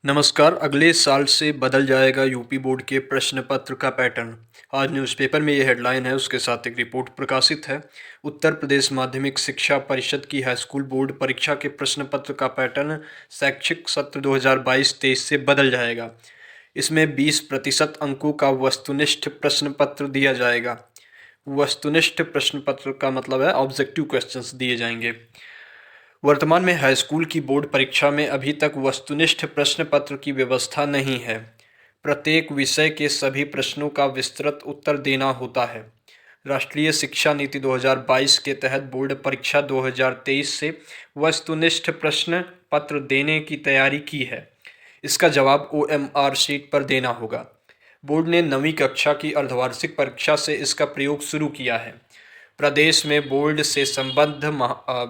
नमस्कार। अगले साल से बदल जाएगा यूपी बोर्ड के प्रश्न पत्र का पैटर्न। आज न्यूज़पेपर में ये हेडलाइन है, उसके साथ एक रिपोर्ट प्रकाशित है। उत्तर प्रदेश माध्यमिक शिक्षा परिषद की हाई स्कूल बोर्ड परीक्षा के प्रश्न पत्र का पैटर्न शैक्षिक सत्र 2022-23 से बदल जाएगा। इसमें 20% अंकों का वस्तुनिष्ठ प्रश्न पत्र दिया जाएगा। वस्तुनिष्ठ प्रश्न पत्र का मतलब है ऑब्जेक्टिव क्वेश्चंस दिए जाएंगे। वर्तमान में हाई स्कूल की बोर्ड परीक्षा में अभी तक वस्तुनिष्ठ प्रश्न पत्र की व्यवस्था नहीं है। प्रत्येक विषय के सभी प्रश्नों का विस्तृत उत्तर देना होता है। राष्ट्रीय शिक्षा नीति 2022 के तहत बोर्ड परीक्षा 2023 से वस्तुनिष्ठ प्रश्न पत्र देने की तैयारी की है। इसका जवाब OMR शीट पर देना होगा। बोर्ड ने 9वीं कक्षा की अर्धवार्षिक परीक्षा से इसका प्रयोग शुरू किया है। प्रदेश में बोर्ड से संबद्ध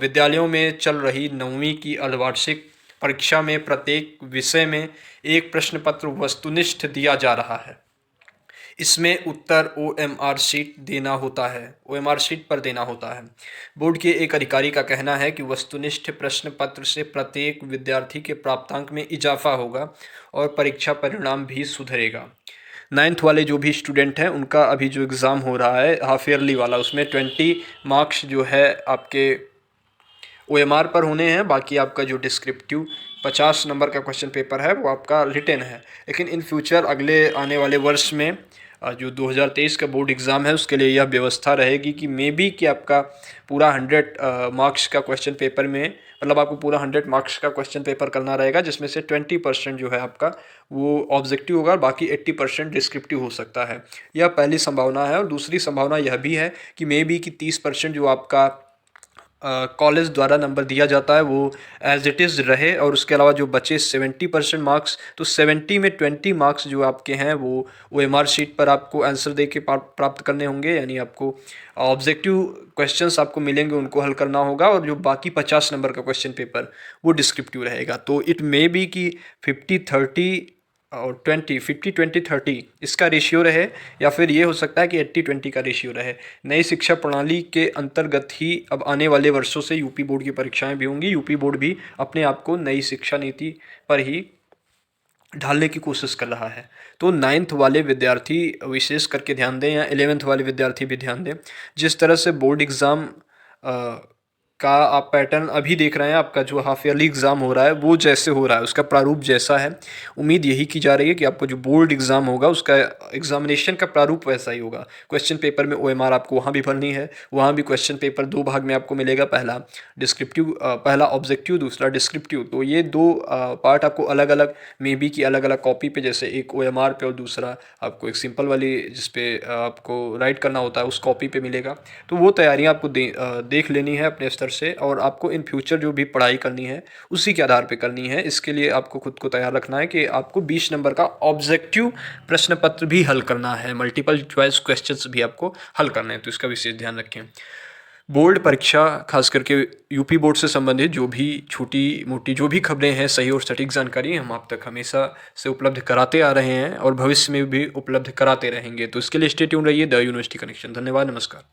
विद्यालयों में चल रही 9वीं की अर्धवार्षिक परीक्षा में प्रत्येक विषय में एक प्रश्न पत्र वस्तुनिष्ठ दिया जा रहा है। इसमें उत्तर OMR शीट देना होता है, OMR शीट पर देना होता है। बोर्ड के एक अधिकारी का कहना है कि वस्तुनिष्ठ प्रश्न पत्र से प्रत्येक विद्यार्थी के प्राप्तांक में इजाफा होगा और परीक्षा परिणाम भी सुधरेगा। 9th वाले जो भी स्टूडेंट हैं उनका अभी जो एग्ज़ाम हो रहा है हाफ ईयरली वाला, उसमें 20 मार्क्स जो है आपके OMR पर होने हैं। बाकी आपका जो डिस्क्रिप्टिव 50 नंबर का क्वेश्चन पेपर है वो आपका रिटन है। लेकिन इन फ्यूचर अगले आने वाले वर्ष में जो 2023 का बोर्ड एग्ज़ाम है उसके लिए यह व्यवस्था रहेगी कि मे बी कि आपका पूरा 100 मार्क्स का क्वेश्चन पेपर में, मतलब आपको पूरा 100 मार्क्स का क्वेश्चन पेपर करना रहेगा, जिसमें से 20% जो है आपका वो ऑब्जेक्टिव होगा और बाकी 80% डिस्क्रिप्टिव हो सकता है। यह पहली संभावना है। और दूसरी संभावना यह भी है कि मे बी कि 30% जो आपका कॉलेज द्वारा नंबर दिया जाता है वो एज इट इज़ रहे, और उसके अलावा जो बचे 70% मार्क्स, तो 70 में 20 मार्क्स जो आपके हैं वो OMR शीट पर आपको आंसर दे के प्राप्त करने होंगे। यानी आपको ऑब्जेक्टिव क्वेश्चंस आपको मिलेंगे, उनको हल करना होगा, और जो बाकी 50 नंबर का क्वेश्चन पेपर वो डिस्क्रिप्टिव रहेगा। तो इट मे बी कि 50-30 और 50-20-30 इसका रेशियो रहे, या फिर ये हो सकता है कि 80-20 का रेशियो रहे। नई शिक्षा प्रणाली के अंतर्गत ही अब आने वाले वर्षों से यूपी बोर्ड की परीक्षाएं भी होंगी। यूपी बोर्ड भी अपने आप को नई शिक्षा नीति पर ही ढालने की कोशिश कर रहा है। तो 9th वाले विद्यार्थी विशेष करके ध्यान दें, या 11th वाले विद्यार्थी भी ध्यान दें। जिस तरह से बोर्ड एग्ज़ाम का आप पैटर्न अभी देख रहे हैं, आपका जो हाफ ईयरली एग्ज़ाम हो रहा है वो जैसे हो रहा है, उसका प्रारूप जैसा है, उम्मीद यही की जा रही है कि आपको जो बोर्ड एग्ज़ाम होगा उसका एग्जामिनेशन का प्रारूप वैसा ही होगा। क्वेश्चन पेपर में OMR आपको वहाँ भी भरनी है, वहाँ भी क्वेश्चन पेपर 2 भाग में आपको मिलेगा, पहला ऑब्जेक्टिव, दूसरा डिस्क्रिप्टिव। तो ये 2 पार्ट आपको अलग अलग मे बी की अलग अलग कॉपी पे, जैसे एक OMR पे और दूसरा आपको एक सिंपल वाली जिसपे आपको राइट करना होता है उस कॉपी पे मिलेगा। तो वो तैयारियाँ आपको देख लेनी है अपने स्तर से, और आपको इन फ्यूचर जो भी पढ़ाई करनी है उसी के आधार पे करनी है। इसके लिए आपको खुद को तैयार रखना है कि आपको 20 नंबर का ऑब्जेक्टिव प्रश्न पत्र भी हल करना है, मल्टीपल चॉइस क्वेश्चंस भी आपको हल करने हैं, तो इसका विशेष ध्यान रखें। बोर्ड परीक्षा, खास करके यूपी बोर्ड से संबंधित जो भी छोटी मोटी जो भी खबरें हैं, सही और सटीक जानकारी हम आप तक हमेशा से उपलब्ध कराते आ रहे हैं और भविष्य में भी उपलब्ध कराते रहेंगे। तो इसके लिए स्टे ट्यून रहिए द यूनिवर्सिटी कनेक्शन। धन्यवाद, नमस्कार।